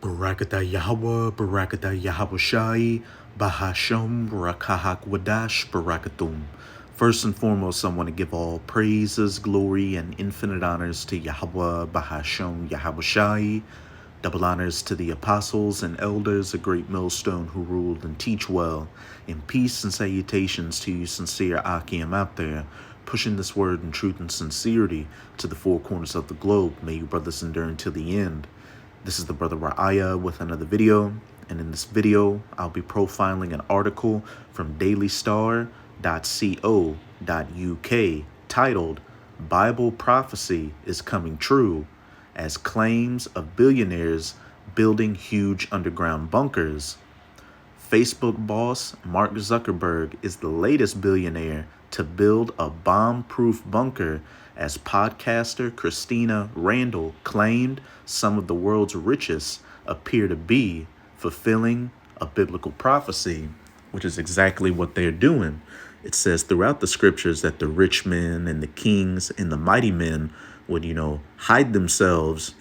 Barakatah Yahweh, Barakatah Yahweh Shai, Bahasham, Barakahak Wadash, Barakatum. First and foremost, I want to give all praises, glory, and infinite honors to Yahweh, Bahasham, Yahweh Shai. Double honors to the apostles and elders, a great millstone who ruled and teach well. In peace and salutations to you sincere Akim out there, pushing this word in truth and sincerity to the four corners of the globe. May you brothers endure until the end. This is the brother Ra'aya with another video, and in this video, I'll be profiling an article from dailystar.co.uk titled, Bible Prophecy is Coming True, as claims of billionaires building huge underground bunkers. Facebook boss Mark Zuckerberg is the latest billionaire to build a bomb-proof bunker, as podcaster Christina Randall claimed some of the world's richest appear to be fulfilling a biblical prophecy, which is exactly what they're doing. It says throughout the scriptures that the rich men and the kings and the mighty men would, hide themselves,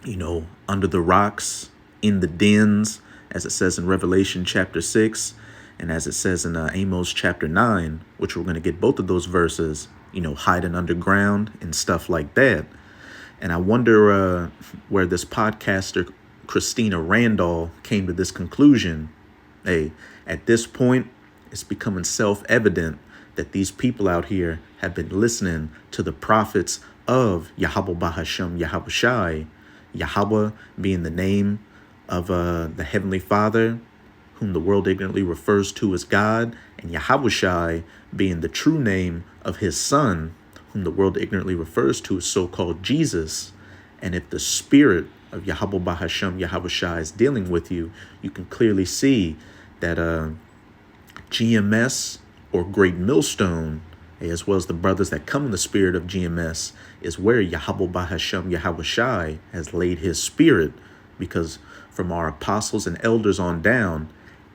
under the rocks, in the dens, as it says in Revelation chapter 6, and as it says in Amos chapter 9, which we're going to get both of those verses, hiding underground and stuff like that. And I wonder where this podcaster, Christina Randall, came to this conclusion. Hey, at this point, it's becoming self-evident that these people out here have been listening to the prophets of Yahweh Bahasham Yahweh Shai, Yahweh being the name of the Heavenly Father, whom the world ignorantly refers to as God, and Yahweh Shai being the true name of his Son, whom the world ignorantly refers to as so-called Jesus. And if the spirit of Yahweh Bahasham Yahweh Shai is dealing with you, you can clearly see that GMS, or Great Millstone, as well as the brothers that come in the spirit of GMS, is where Yahweh Bahasham Yahweh Shai has laid his spirit, because from our apostles and elders on down,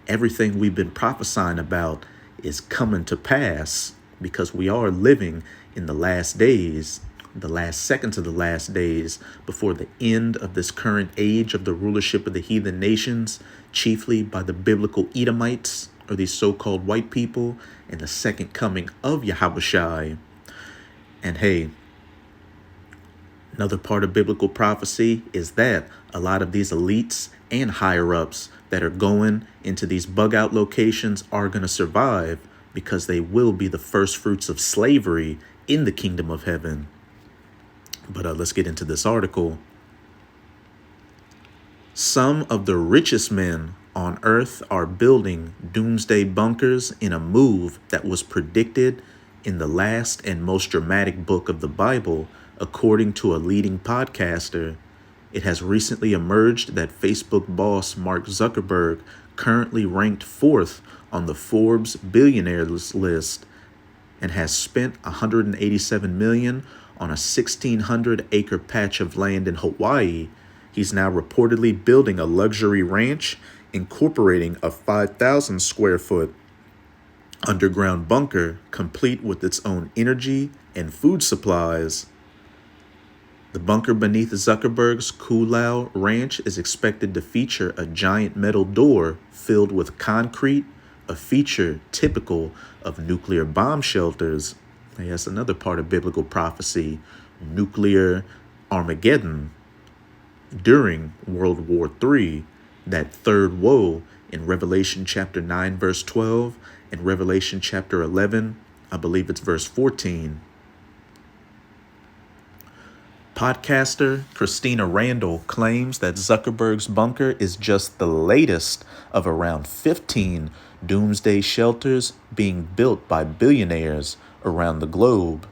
everything we've been prophesying about is coming to pass, because we are living in the last days, the last seconds of the last days, before the end of this current age of the rulership of the heathen nations, chiefly by the biblical Edomites, or these so-called white people, and the second coming of Yahweh Shai. And hey, another part of biblical prophecy is that a lot of these elites and higher-ups that are going into these bug-out locations are going to survive, because they will be the first fruits of slavery in the kingdom of heaven. But let's get into this article. Some of the richest men on earth are building doomsday bunkers in a move that was predicted in the last and most dramatic book of the Bible, according to a leading podcaster. It has recently emerged that Facebook boss Mark Zuckerberg, currently ranked 4th on the Forbes billionaires list, and has spent $187 million on a 1,600-acre patch of land in Hawaii. He's now reportedly building a luxury ranch incorporating a 5,000 square foot underground bunker, complete with its own energy and food supplies. The bunker beneath Zuckerberg's Kulau Ranch is expected to feature a giant metal door filled with concrete, a feature typical of nuclear bomb shelters. Hey, that's another part of biblical prophecy, nuclear Armageddon during World War III, that third woe in Revelation chapter 9, verse 12, and Revelation chapter 11, I believe it's verse 14. Podcaster Christina Randall claims that Zuckerberg's bunker is just the latest of around 15 doomsday shelters being built by billionaires around the globe.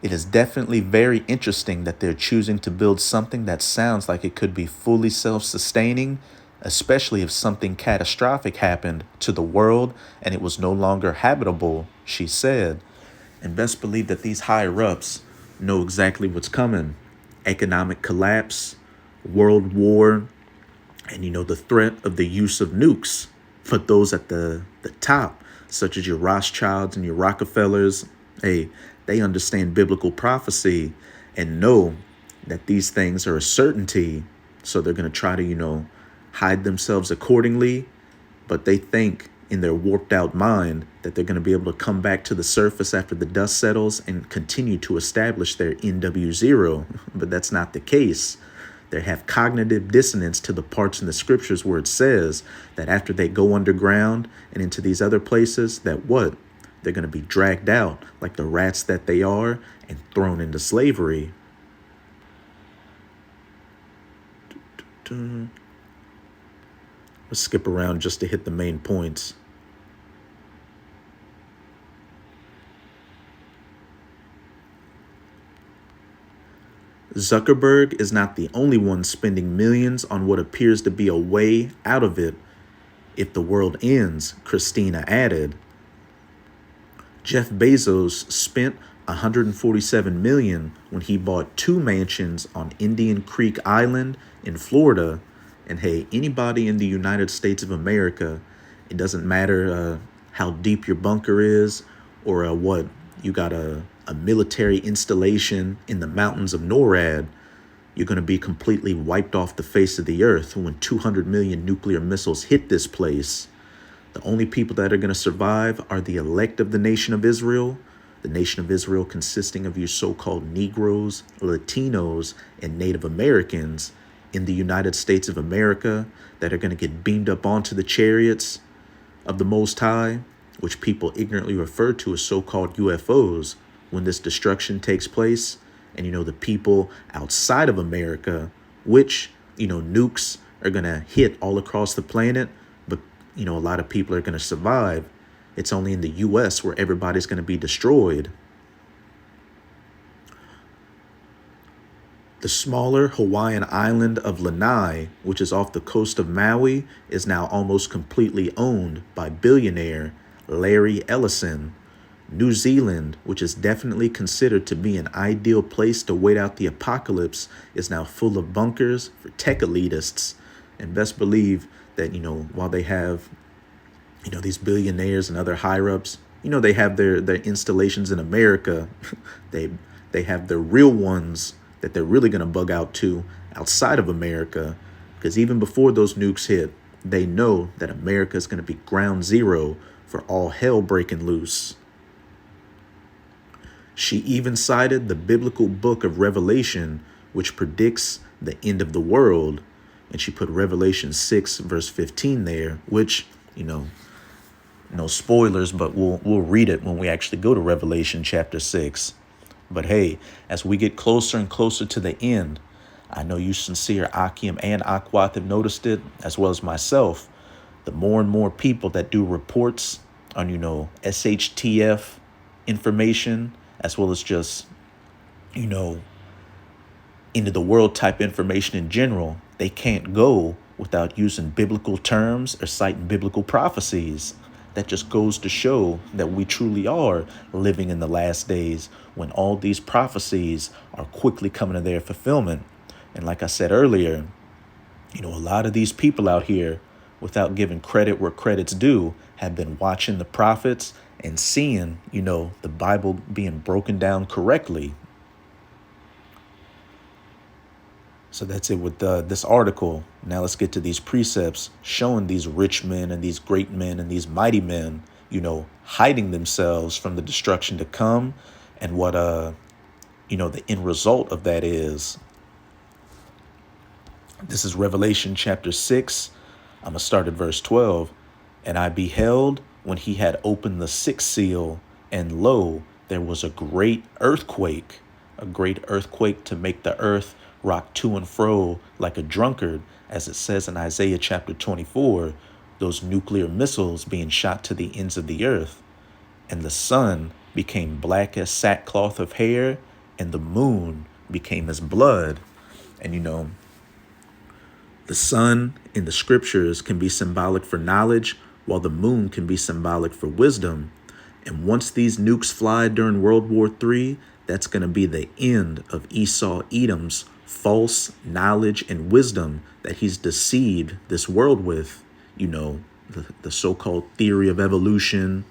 It is definitely very interesting that they're choosing to build something that sounds like it could be fully self-sustaining, especially if something catastrophic happened to the world and it was no longer habitable, she said. And best believe that these higher-ups know exactly what's coming. Economic collapse, world war, and the threat of the use of nukes. For those at the top, such as your Rothschilds and your Rockefellers, Hey, they understand biblical prophecy and know that these things are a certainty. So they're going to try to, hide themselves accordingly. But they think in their warped out mind that they're going to be able to come back to the surface after the dust settles and continue to establish their NW0. But that's not the case. They have cognitive dissonance to the parts in the scriptures where it says that after they go underground and into these other places, that what? They're going to be dragged out like the rats that they are and thrown into slavery. Let's skip around just to hit the main points. Zuckerberg is not the only one spending millions on what appears to be a way out of it if the world ends, Christina added. Jeff Bezos spent $147 million when he bought 2 mansions on Indian Creek Island in Florida. And hey, anybody in the United States of America, it doesn't matter how deep your bunker is or what, you got a military installation in the mountains of NORAD, you're going to be completely wiped off the face of the earth when 200 million nuclear missiles hit this place. The only people that are going to survive are the elect of the nation of Israel, the nation of Israel consisting of your so-called Negroes, Latinos, and Native Americans in the United States of America that are going to get beamed up onto the chariots of the Most High, which people ignorantly refer to as so-called UFOs, when this destruction takes place. And, the people outside of America, which, nukes are going to hit all across the planet, but, a lot of people are going to survive. It's only in the U.S. where everybody's going to be destroyed. The smaller Hawaiian island of Lanai, which is off the coast of Maui, is now almost completely owned by billionaire Larry Ellison. New Zealand, which is definitely considered to be an ideal place to wait out the apocalypse, is now full of bunkers for tech elitists. And best believe that, while they have, these billionaires and other higher-ups, they have their installations in America. they have their real ones that they're really going to bug out to outside of America. Because even before those nukes hit, they know that America is going to be ground zero for all hell breaking loose. She even cited the biblical book of Revelation, which predicts the end of the world. And she put Revelation 6, verse 15 there, which, no spoilers, but we'll read it when we actually go to Revelation chapter 6. But hey, as we get closer and closer to the end, I know you sincere Akim and Akwath have noticed it, as well as myself. The more and more people that do reports on, SHTF information, as well as just, into the world type information in general, they can't go without using biblical terms or citing biblical prophecies. That just goes to show that we truly are living in the last days when all these prophecies are quickly coming to their fulfillment. And like I said earlier, a lot of these people out here, without giving credit where credit's due, have been watching the prophets and seeing, the Bible being broken down correctly. So that's it with this article. Now let's get to these precepts showing these rich men and these great men and these mighty men, hiding themselves from the destruction to come, and what, the end result of that is. This is Revelation chapter 6. I'm going to start at verse 12. And I beheld when he had opened the 6th seal, and lo, there was a great earthquake to make the earth rock to and fro like a drunkard, as it says in Isaiah chapter 24, those nuclear missiles being shot to the ends of the earth. And the sun became black as sackcloth of hair, and the moon became as blood. And the sun in the scriptures can be symbolic for knowledge, while the moon can be symbolic for wisdom. And once these nukes fly during World War III, that's going to be the end of Esau Edom's false knowledge and wisdom that he's deceived this world with. The so-called theory of evolution,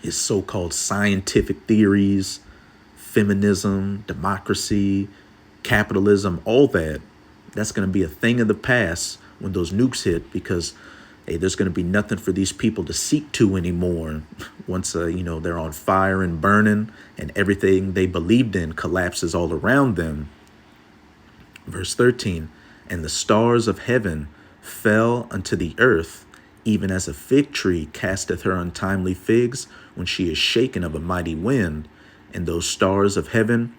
his so-called scientific theories, feminism, democracy, capitalism, all that's going to be a thing of the past when those nukes hit, because hey, there's going to be nothing for these people to seek to anymore once they're on fire and burning and everything they believed in collapses all around them. Verse 13, and the stars of heaven fell unto the earth, even as a fig tree casteth her untimely figs when she is shaken of a mighty wind. And those stars of heaven,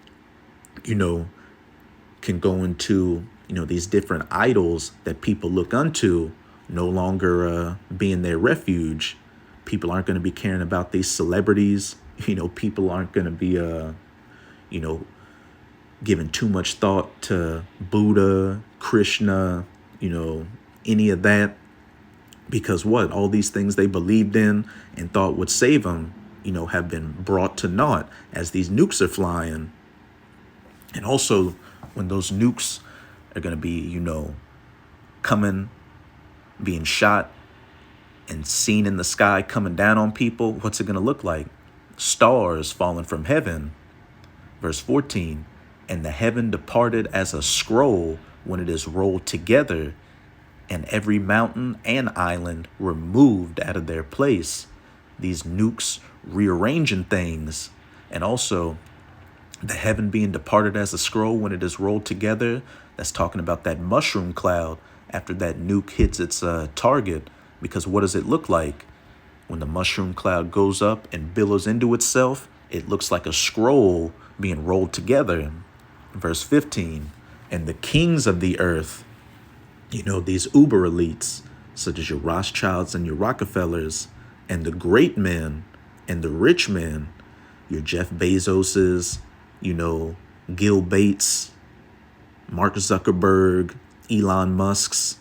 can go into, these different idols that people look unto, no longer being their refuge. People aren't going to be caring about these celebrities. People aren't going to be, giving too much thought to Buddha, Krishna, any of that. Because all these things they believed in and thought would save them, have been brought to naught as these nukes are flying. And also when those nukes are going to be, coming, being shot and seen in the sky coming down on people, what's it going to look like? Stars falling from heaven. Verse 14, and the heaven departed as a scroll when it is rolled together, and every mountain and island were moved out of their place. These nukes rearranging things. And also the heaven being departed as a scroll when it is rolled together. That's talking about that mushroom cloud after that nuke hits its target. Because what does it look like? When the mushroom cloud goes up and billows into itself, it looks like a scroll being rolled together. Verse 15, and the kings of the earth, these uber elites, such as your Rothschilds and your Rockefellers, and the great men and the rich men, your Jeff Bezoses, Gil Bates, Mark Zuckerberg, Elon Musk's,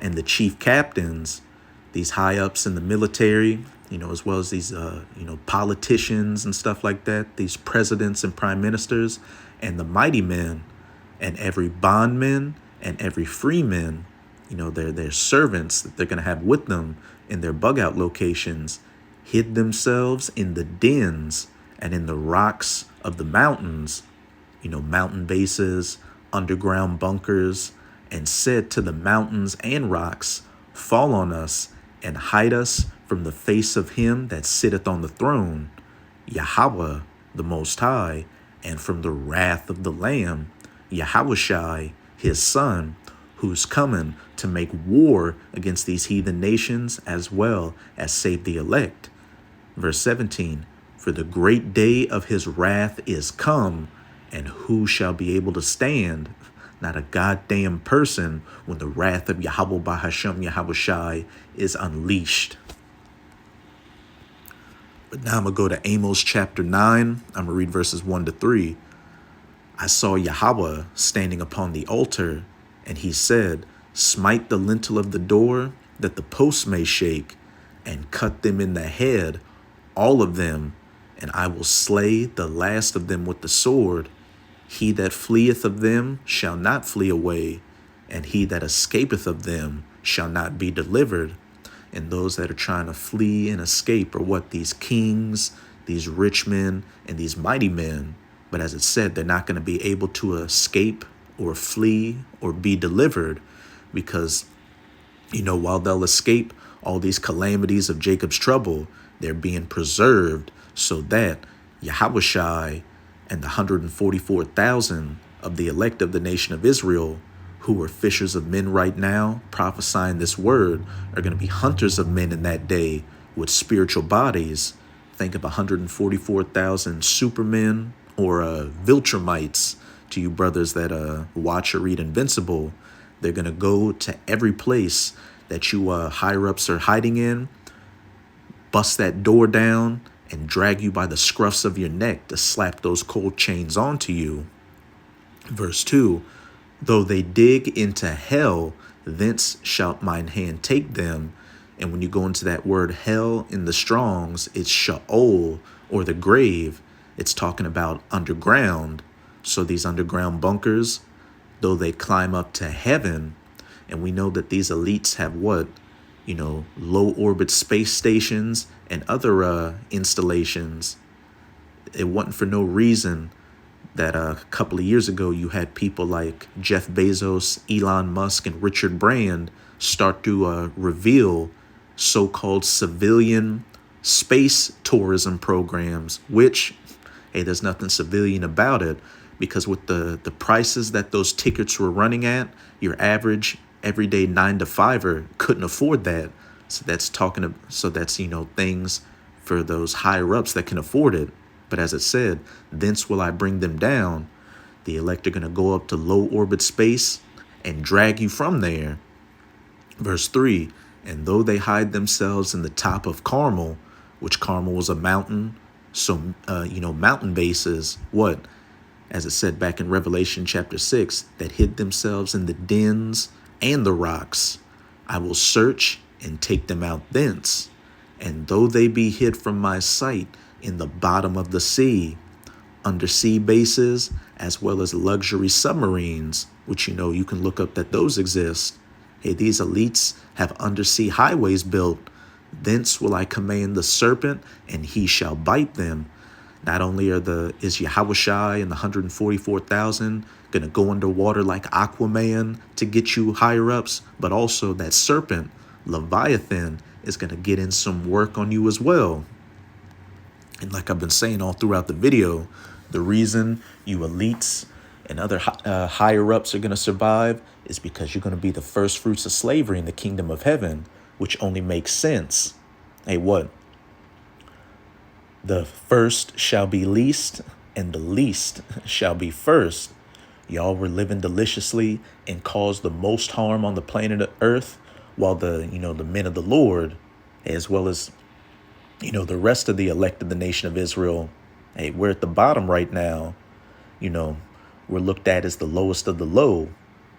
and the chief captains, these high ups in the military, as well as these, politicians and stuff like that, these presidents and prime ministers, and the mighty men, and every bondman and every freeman, their servants that they're going to have with them in their bug out locations, hid themselves in the dens and in the rocks of the mountains, mountain bases, underground bunkers, and said to the mountains and rocks, fall on us and hide us from the face of him that sitteth on the throne, Yahweh the Most High, and from the wrath of the Lamb, Yahushai, his son, who's coming to make war against these heathen nations as well as save the elect. Verse 17, for the great day of his wrath is come, and who shall be able to stand? Not a goddamn person when the wrath of Yahweh Bahashem Yahushai is unleashed. But now I'm going to go to Amos chapter 9. I'm going to read verses 1 to 3. I saw Yahweh standing upon the altar, and he said, smite the lintel of the door, that the posts may shake, and cut them in the head, all of them, and I will slay the last of them with the sword. He that fleeth of them shall not flee away, and he that escapeth of them shall not be delivered. And those that are trying to flee and escape are what? These kings, these rich men, and these mighty men. But as it said, they're not going to be able to escape or flee or be delivered, because, while they'll escape all these calamities of Jacob's trouble, they're being preserved so that Yahushai and the 144,000 of the elect of the nation of Israel, who are fishers of men right now, prophesying this word, are going to be hunters of men in that day with spiritual bodies. Think of 144,000 supermen or Viltrumites to you brothers that watch or read Invincible. They're going to go to every place that you higher-ups are hiding in, bust that door down, and drag you by the scruffs of your neck to slap those cold chains onto you. Verse 2, though they dig into hell, thence shall mine hand take them. And when you go into that word hell in the Strongs, it's Sheol, or the grave. It's talking about underground. So these underground bunkers, though they climb up to heaven, and we know that these elites have what? low orbit space stations and other installations. It wasn't for no reason that a couple of years ago you had people like Jeff Bezos, Elon Musk, and Richard Brand start to reveal so-called civilian space tourism programs, which, hey, there's nothing civilian about it, because with the prices that those tickets were running at, your average everyday 9 to 5er couldn't afford that. So that's things for those higher ups that can afford it. But as it said, thence will I bring them down. The elect are going to go up to low orbit space and drag you from there. Verse 3, and though they hide themselves in the top of Carmel, which Carmel was a mountain, so, mountain bases, what? As it said back in Revelation chapter 6, that hid themselves in the dens and the rocks. I will search and take them out thence. And though they be hid from my sight in the bottom of the sea, undersea bases, as well as luxury submarines, which you can look up that those exist. Hey, these elites have undersea highways built. Thence will I command the serpent, and he shall bite them. Not only is Yahushai and the 144,000 going to go underwater like Aquaman to get you higher ups, but also that serpent, Leviathan, is going to get in some work on you as well. And like I've been saying all throughout the video, the reason you elites and other higher ups are going to survive is because you're going to be the first fruits of slavery in the kingdom of heaven, which only makes sense. Hey, what? The first shall be least, and the least shall be first. Y'all were living deliciously and caused the most harm on the planet Earth, while the men of the Lord, as well as the rest of the elect of the nation of Israel, hey, we're at the bottom right now. We're looked at as the lowest of the low.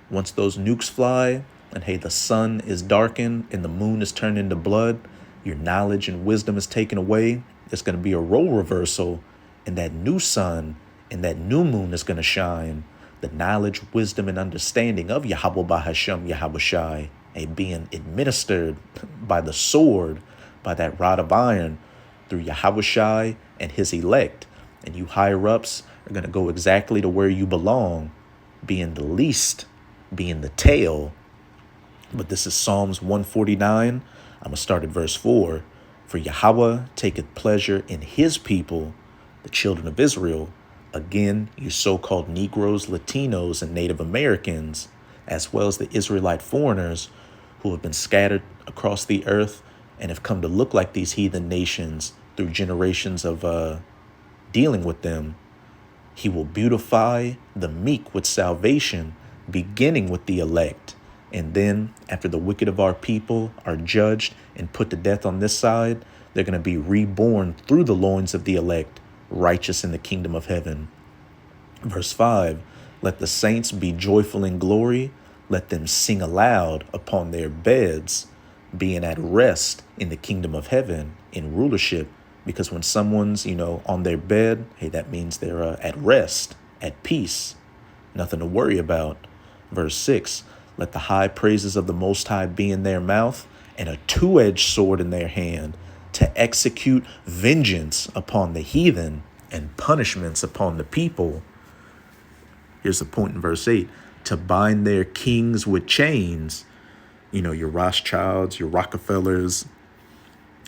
Once those nukes fly and, hey, the sun is darkened and the moon is turned into blood, your knowledge and wisdom is taken away, there's going to be a role reversal, and that new sun and that new moon is going to shine. The knowledge, wisdom, and understanding of Yahweh Bahashem Yahushai, being administered by the sword, by that rod of iron, through Yahushai and his elect. And you higher ups are going to go exactly to where you belong, being the least, being the tail. But this is Psalms 149. I'm going to start at verse 4. For Yahweh taketh pleasure in his people, the children of Israel. Again, you so-called Negroes, Latinos, and Native Americans, as well as the Israelite foreigners who have been scattered across the earth and have come to look like these heathen nations through generations of dealing with them. He will beautify the meek with salvation, beginning with the elect. And then, after the wicked of our people are judged and put to death on this side, they're going to be reborn through the loins of the elect, righteous in the kingdom of heaven. Verse 5, let the saints be joyful in glory. Let them sing aloud upon their beds, being at rest in the kingdom of heaven, in rulership. Because when someone's, on their bed, hey, that means they're at rest, at peace, nothing to worry about. Verse 6, let the high praises of the Most High be in their mouth, and a two-edged sword in their hand, to execute vengeance upon the heathen and punishments upon the people. Here's the point in verse 8, to bind their kings with chains, your Rothschilds, your Rockefellers,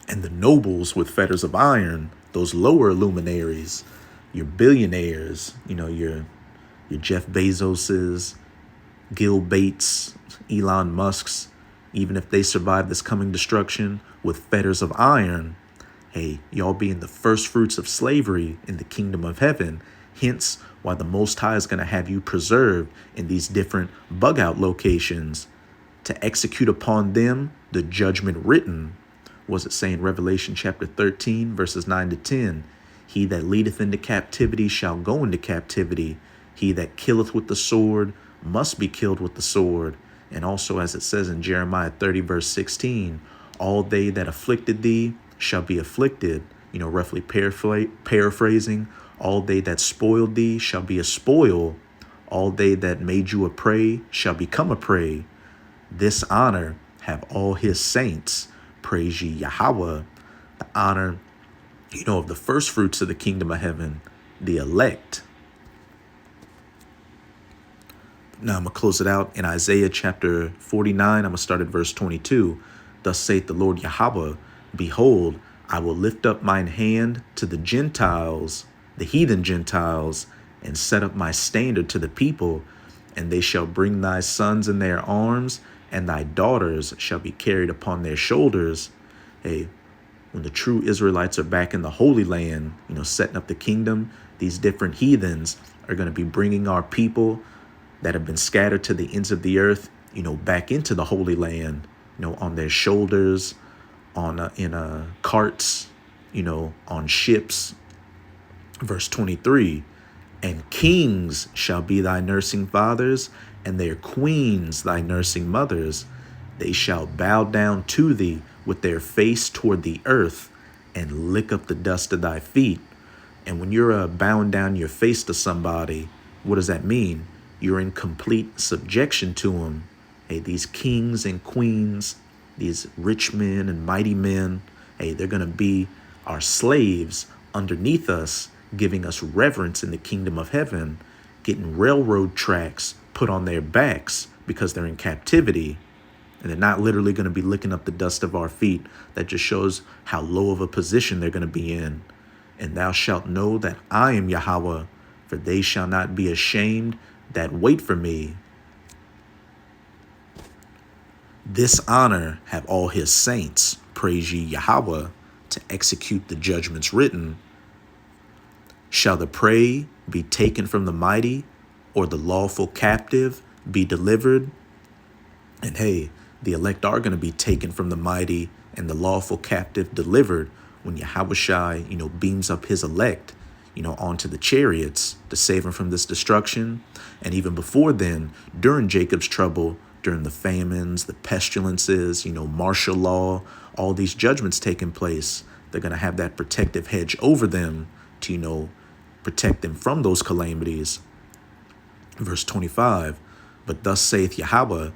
and the nobles with fetters of iron, those lower luminaries, your billionaires, your Jeff Bezoses, Gil Bates, Elon Musk's, even if they survive this coming destruction with fetters of iron, hey, y'all being the first fruits of slavery in the kingdom of heaven. Hence why the Most High is going to have you preserved in these different bug out locations to execute upon them the judgment written. Was it saying Revelation chapter 13, verses 9 to 10? He that leadeth into captivity shall go into captivity. He that killeth with the sword must be killed with the sword. And also, as it says in Jeremiah 30, verse 16, all they that afflicted thee shall be afflicted. Roughly paraphrasing, all they that spoiled thee shall be a spoil. All they that made you a prey shall become a prey. This honor have all his saints praise ye Yahweh. The honor, of the first fruits of the kingdom of heaven, the elect. Now I'm going to close it out in Isaiah chapter 49. I'm going to start at verse 22. Thus saith the Lord Yahweh, behold, I will lift up mine hand to the Gentiles, the heathen Gentiles, and set up my standard to the people, and they shall bring thy sons in their arms, and thy daughters shall be carried upon their shoulders. Hey, when the true Israelites are back in the Holy Land, setting up the kingdom, these different heathens are going to be bringing our people that have been scattered to the ends of the earth, back into the Holy Land, on their shoulders, in carts, on ships. Verse 23, and kings shall be thy nursing fathers, and their queens thy nursing mothers. They shall bow down to thee with their face toward the earth, and lick up the dust of thy feet. And when you're bowing down your face to somebody, what does that mean? You're in complete subjection to them. Hey, these kings and queens, these rich men and mighty men, hey, they're going to be our slaves underneath us, giving us reverence in the kingdom of heaven, getting railroad tracks put on their backs because they're in captivity. And they're not literally going to be licking up the dust of our feet. That just shows how low of a position they're going to be in. And thou shalt know that I am Yahweh, for they shall not be ashamed that wait for me. This honor have all his saints praise ye Yahweh, to execute the judgments written. Shall the prey be taken from the mighty, or the lawful captive be delivered? And hey, the elect are going to be taken from the mighty and the lawful captive delivered when Yahweh beams up his elect, onto the chariots to save them from this destruction. And even before then, during Jacob's trouble, during the famines, the pestilences, martial law, all these judgments taking place, they're going to have that protective hedge over them to, protect them from those calamities. Verse 25, but thus saith Yahweh,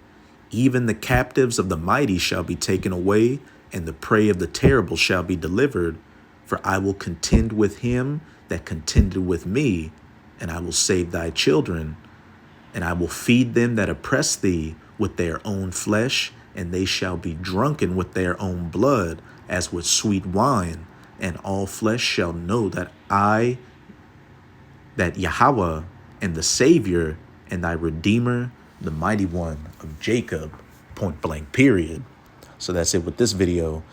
even the captives of the mighty shall be taken away, and the prey of the terrible shall be delivered. For I will contend with him that contended with me, and I will save thy children. And I will feed them that oppress thee with their own flesh, and they shall be drunken with their own blood, as with sweet wine. And all flesh shall know that that Yahweh, and the Savior, and thy Redeemer, the mighty one of Jacob, point blank, period. So that's it with this video.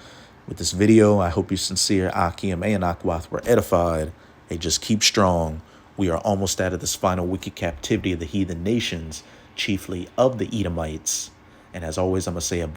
With this video, I hope you sincere Akim and Akwath were edified. Hey, just keep strong. We are almost out of this final wicked captivity of the heathen nations, chiefly of the Edomites. And as always, I'm going to say a